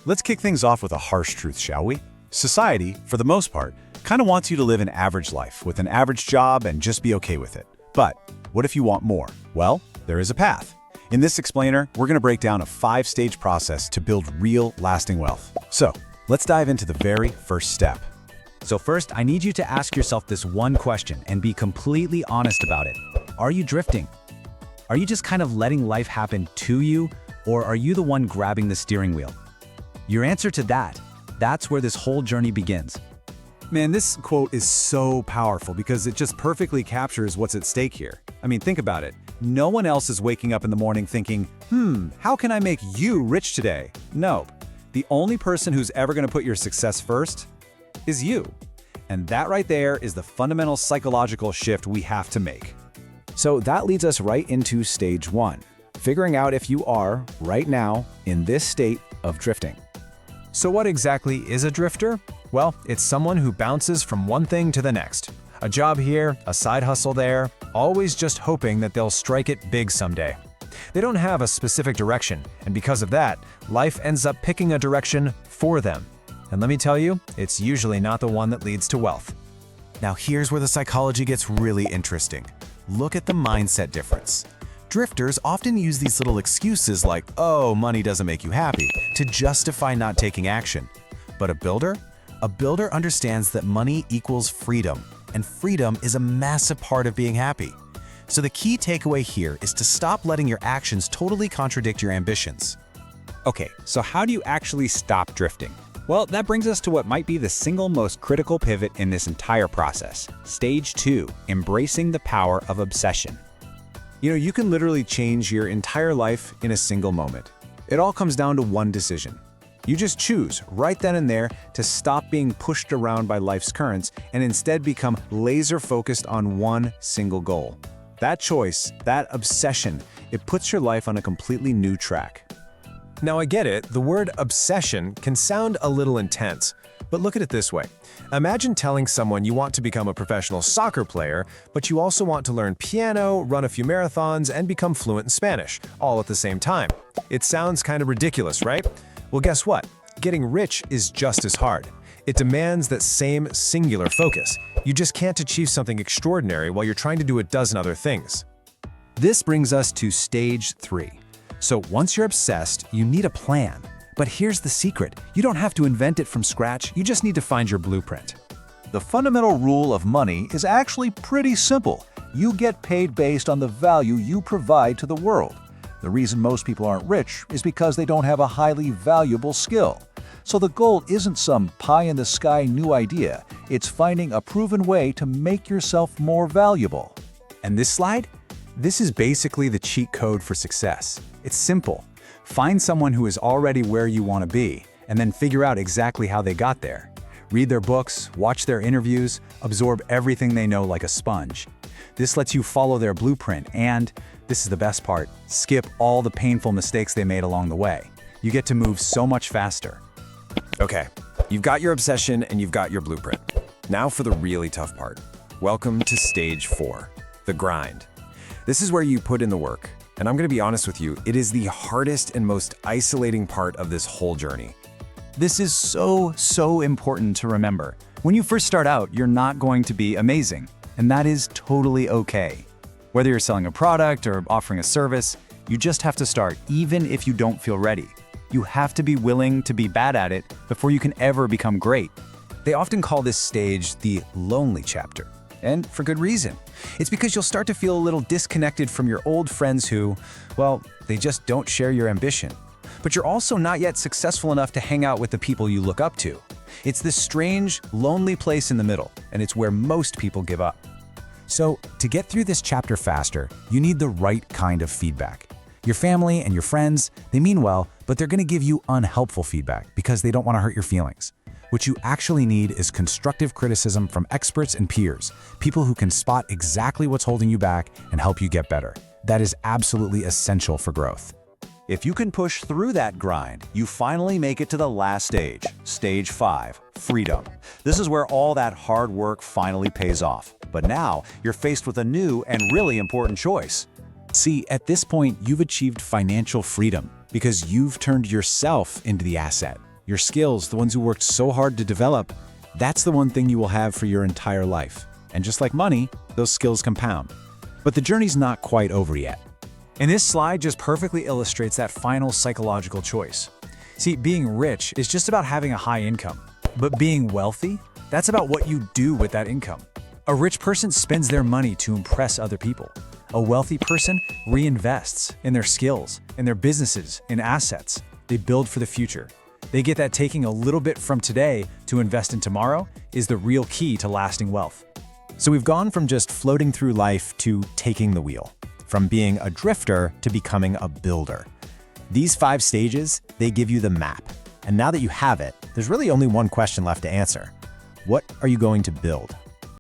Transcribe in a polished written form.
Let's kick things off with a harsh truth, shall we? Society, for the most part, kind of wants you to live an average life with an average job and just be okay with it. But what if you want more? Well, there is a path. In this explainer, we're going to break down a 5-stage process to build real, lasting wealth. So, let's dive into the very first step. So first, I need you to ask yourself this one question and be completely honest about it. Are you drifting? Are you just kind of letting life happen to you, or are you the one grabbing the steering wheel? Your answer to that's where this whole journey begins. Man, this quote is so powerful because it just perfectly captures what's at stake here. I mean, think about it. No one else is waking up in the morning thinking, how can I make you rich today? Nope. The only person who's ever going to put your success first is you. And that right there is the fundamental psychological shift we have to make. So that leads us right into stage 1, figuring out if you are, right now, in this state of drifting. So what exactly is a drifter? Well, it's someone who bounces from one thing to the next. A job here, a side hustle there, always just hoping that they'll strike it big someday. They don't have a specific direction, and because of that, life ends up picking a direction for them. And let me tell you, it's usually not the one that leads to wealth. Now here's where the psychology gets really interesting. Look at the mindset difference. Drifters often use these little excuses like, oh, money doesn't make you happy, to justify not taking action. But a builder? A builder understands that money equals freedom, and freedom is a massive part of being happy. So the key takeaway here is to stop letting your actions totally contradict your ambitions. Okay, so how do you actually stop drifting? Well, that brings us to what might be the single most critical pivot in this entire process. Stage 2, embracing the power of obsession. You can literally change your entire life in a single moment. It all comes down to one decision. You just choose right then and there to stop being pushed around by life's currents and instead become laser-focused on one single goal. That choice, that obsession, it puts your life on a completely new track. Now I get it, the word obsession can sound a little intense, but look at it this way. Imagine telling someone you want to become a professional soccer player, but you also want to learn piano, run a few marathons, and become fluent in Spanish, all at the same time. It sounds kind of ridiculous, right? Well, guess what? Getting rich is just as hard. It demands that same singular focus. You just can't achieve something extraordinary while you're trying to do a dozen other things. This brings us to stage 3. So once you're obsessed, you need a plan. But here's the secret. You don't have to invent it from scratch, you just need to find your blueprint. The fundamental rule of money is actually pretty simple. You get paid based on the value you provide to the world. The reason most people aren't rich is because they don't have a highly valuable skill. So the goal isn't some pie-in-the-sky new idea. It's finding a proven way to make yourself more valuable. And this slide? This is basically the cheat code for success. It's simple. Find someone who is already where you want to be, and then figure out exactly how they got there. Read their books, watch their interviews, absorb everything they know like a sponge. This lets you follow their blueprint and, this is the best part, skip all the painful mistakes they made along the way. You get to move so much faster. Okay, you've got your obsession and you've got your blueprint. Now for the really tough part. Welcome to stage 4, the grind. This is where you put in the work. And I'm going to be honest with you, it is the hardest and most isolating part of this whole journey. This is so important to remember. When you first start out, you're not going to be amazing, and that is totally okay. Whether you're selling a product or offering a service, you just have to start, even if you don't feel ready. You have to be willing to be bad at it before you can ever become great. They often call this stage the lonely chapter, and for good reason. It's because you'll start to feel a little disconnected from your old friends who, well, they just don't share your ambition. But you're also not yet successful enough to hang out with the people you look up to. It's this strange, lonely place in the middle, and it's where most people give up. So, to get through this chapter faster, you need the right kind of feedback. Your family and your friends, they mean well, but they're going to give you unhelpful feedback because they don't want to hurt your feelings. What you actually need is constructive criticism from experts and peers, people who can spot exactly what's holding you back and help you get better. That is absolutely essential for growth. If you can push through that grind, you finally make it to the last stage, stage 5, freedom. This is where all that hard work finally pays off. But now, you're faced with a new and really important choice. See, at this point, you've achieved financial freedom because you've turned yourself into the asset. Your skills, the ones you worked so hard to develop, that's the one thing you will have for your entire life. And just like money, those skills compound. But the journey's not quite over yet. And this slide just perfectly illustrates that final psychological choice. See, being rich is just about having a high income. But being wealthy, that's about what you do with that income. A rich person spends their money to impress other people. A wealthy person reinvests in their skills, in their businesses, in assets. They build for the future. They get that taking a little bit from today to invest in tomorrow is the real key to lasting wealth. So we've gone from just floating through life to taking the wheel, from being a drifter to becoming a builder. These 5 stages, they give you the map. And now that you have it, there's really only one question left to answer. What are you going to build?